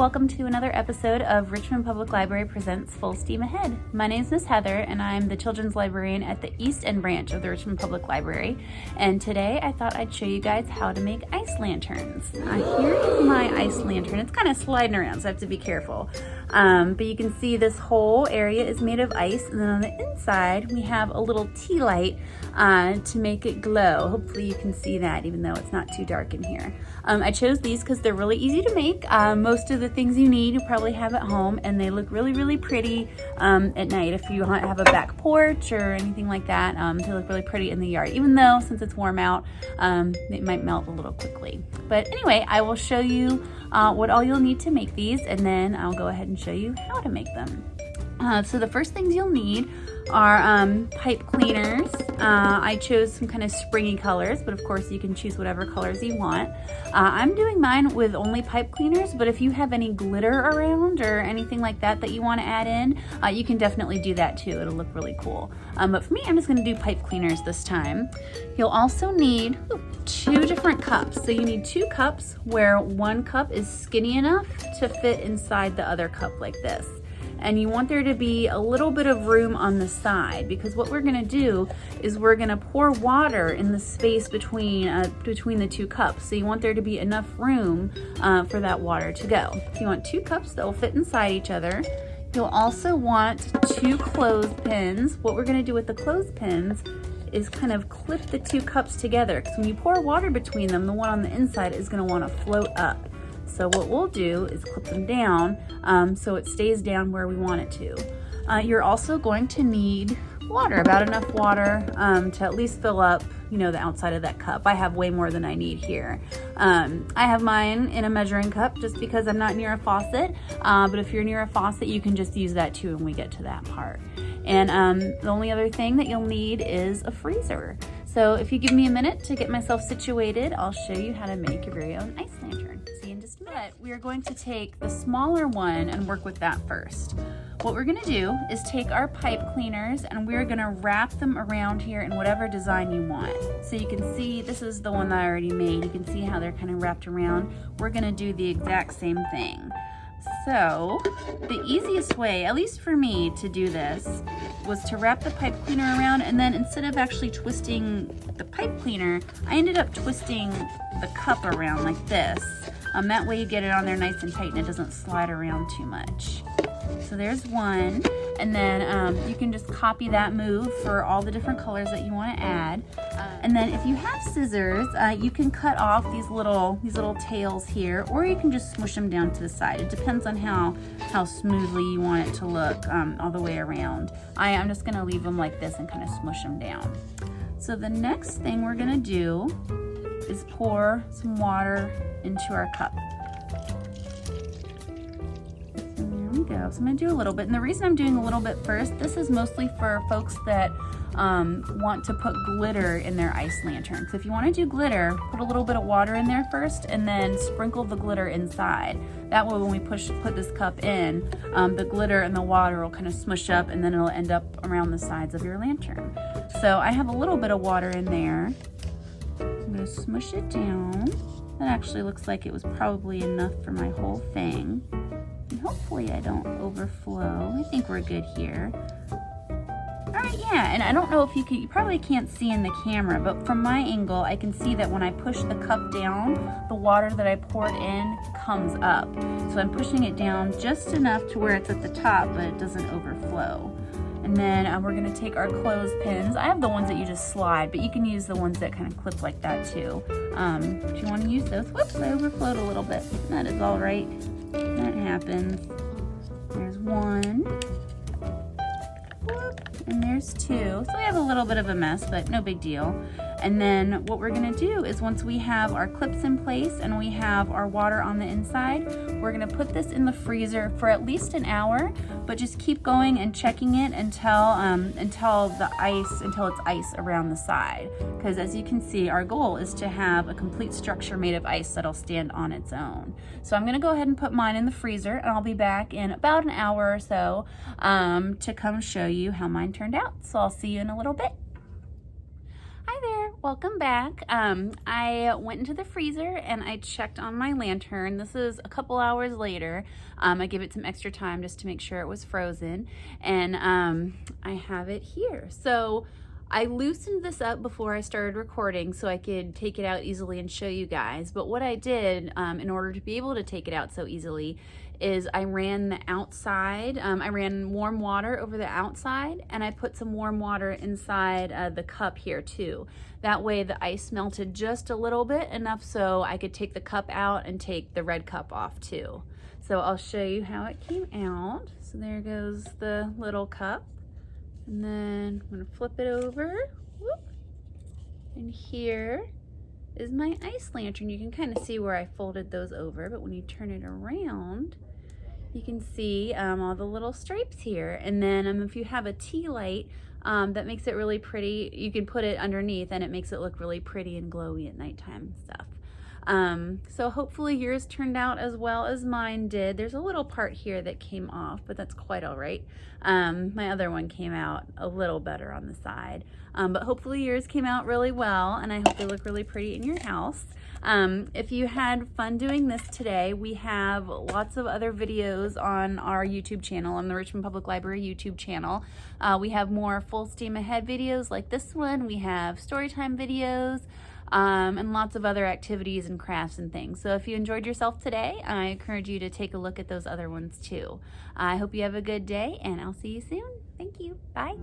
welcome to another episode of Richmond Public Library Presents Full Steam Ahead. My name is Miss Heather and I'm the children's librarian at the East End branch of the Richmond Public Library. And today I thought I'd show you guys how to make ice lanterns. Here is my ice lantern. It's kind of sliding around, so I have to be careful. But you can see this whole area is made of ice, and then on the inside we have a little tea light to make it glow. Hopefully you can see that even though it's not too dark in here. I chose these because they're really easy to make. Most of the things you need you probably have at home, and they look really pretty at night if you have a back porch or anything like that. They look really pretty in the yard, even though since it's warm out it might melt a little quickly. But anyway, I will show you what all you'll need to make these, and then I'll go ahead and show you how to make them. So the first things you'll need are pipe cleaners. I chose some kind of springy colors, but of course you can choose whatever colors you want. I'm doing mine with only pipe cleaners, but if you have any glitter around or anything like that that you want to add in, you can definitely do that too. It'll look really cool. But for me, I'm just going to do pipe cleaners this time. You'll also need 2 different cups. So you need 2 cups where one cup is skinny enough to fit inside the other cup like this. And you want there to be a little bit of room on the side, because what we're going to do is we're going to pour water in the space between the 2 cups. So you want there to be enough room for that water to go. So you want 2 cups that will fit inside each other. You'll also want 2 clothespins. What we're going to do with the clothespins is kind of clip the 2 cups together, because when you pour water between them, the one on the inside is going to want to float up. So what we'll do is clip them down so it stays down where we want it to. You're also going to need water, about enough water to at least fill up, the outside of that cup. I have way more than I need here. I have mine in a measuring cup just because I'm not near a faucet, but if you're near a faucet, you can just use that too when we get to that part. And the only other thing that you'll need is a freezer. So if you give me a minute to get myself situated, I'll show you how to make your very own ice lantern. See you in just a minute. We are going to take the smaller one and work with that first. What we're gonna do is take our pipe cleaners and we're gonna wrap them around here in whatever design you want. So you can see, this is the one that I already made. You can see how they're kind of wrapped around. We're gonna do the exact same thing. So the easiest way, at least for me, to do this was to wrap the pipe cleaner around, and then instead of actually twisting the pipe cleaner, I ended up twisting the cup around like this. That way you get it on there nice and tight and it doesn't slide around too much. So there's one, and then you can just copy that move for all the different colors that you want to add. And then if you have scissors, you can cut off these little tails here, or you can just smush them down to the side. It depends on how smoothly you want it to look all the way around. I'm just going to leave them like this and kind of smush them down. So the next thing we're going to do is pour some water into our cup. Go. So I'm going to do a little bit, and the reason I'm doing a little bit first, this is mostly for folks that want to put glitter in their ice lantern. So if you want to do glitter, put a little bit of water in there first and then sprinkle the glitter inside. That way when we put this cup in, the glitter and the water will kind of smush up, and then it'll end up around the sides of your lantern. So I have a little bit of water in there. I'm going to smush it down. That actually looks like it was probably enough for my whole thing. And hopefully I don't overflow. I think we're good here. All right, yeah, and I don't know if you probably can't see in the camera, but from my angle, I can see that when I push the cup down, the water that I poured in comes up. So I'm pushing it down just enough to where it's at the top, but it doesn't overflow. And then we're gonna take our clothespins. I have the ones that you just slide, but you can use the ones that kind of clip like that too. If you wanna use those, whoops, I overflowed a little bit. That is all right. That happens. There's one. Whoop, and there's 2. So we have a little bit of a mess, but no big deal. And then what we're gonna do is once we have our clips in place and we have our water on the inside, we're gonna put this in the freezer for at least an hour, but just keep going and checking it until it's ice around the side. Because as you can see, our goal is to have a complete structure made of ice that'll stand on its own. So I'm gonna go ahead and put mine in the freezer, and I'll be back in about an hour or so to come show you how mine turned out. So I'll see you in a little bit. Hi there. welcome back. I went into the freezer and I checked on my lantern. This is a couple hours later. I gave it some extra time just to make sure it was frozen, and I have it here. So I loosened this up before I started recording so I could take it out easily and show you guys. But what I did in order to be able to take it out so easily is I ran the outside. I ran warm water over the outside, and I put some warm water inside the cup here too. That way the ice melted just a little bit, enough so I could take the cup out and take the red cup off too. So I'll show you how it came out. So there goes the little cup. And then I'm gonna flip it over. Whoop. And here is my ice lantern. You can kind of see where I folded those over, but when you turn it around, you can see all the little stripes here. And then if you have a tea light that makes it really pretty, you can put it underneath and it makes it look really pretty and glowy at nighttime and stuff. So hopefully yours turned out as well as mine did. There's a little part here that came off, but that's quite all right. My other one came out a little better on the side, but hopefully yours came out really well, and I hope they look really pretty in your house. If you had fun doing this today, we have lots of other videos on our YouTube channel, on the Richmond Public Library YouTube channel. We have more full steam ahead videos like this one. We have storytime videos, and lots of other activities and crafts and things. So if you enjoyed yourself today, I encourage you to take a look at those other ones too. I hope you have a good day, and I'll see you soon. Thank you. Bye.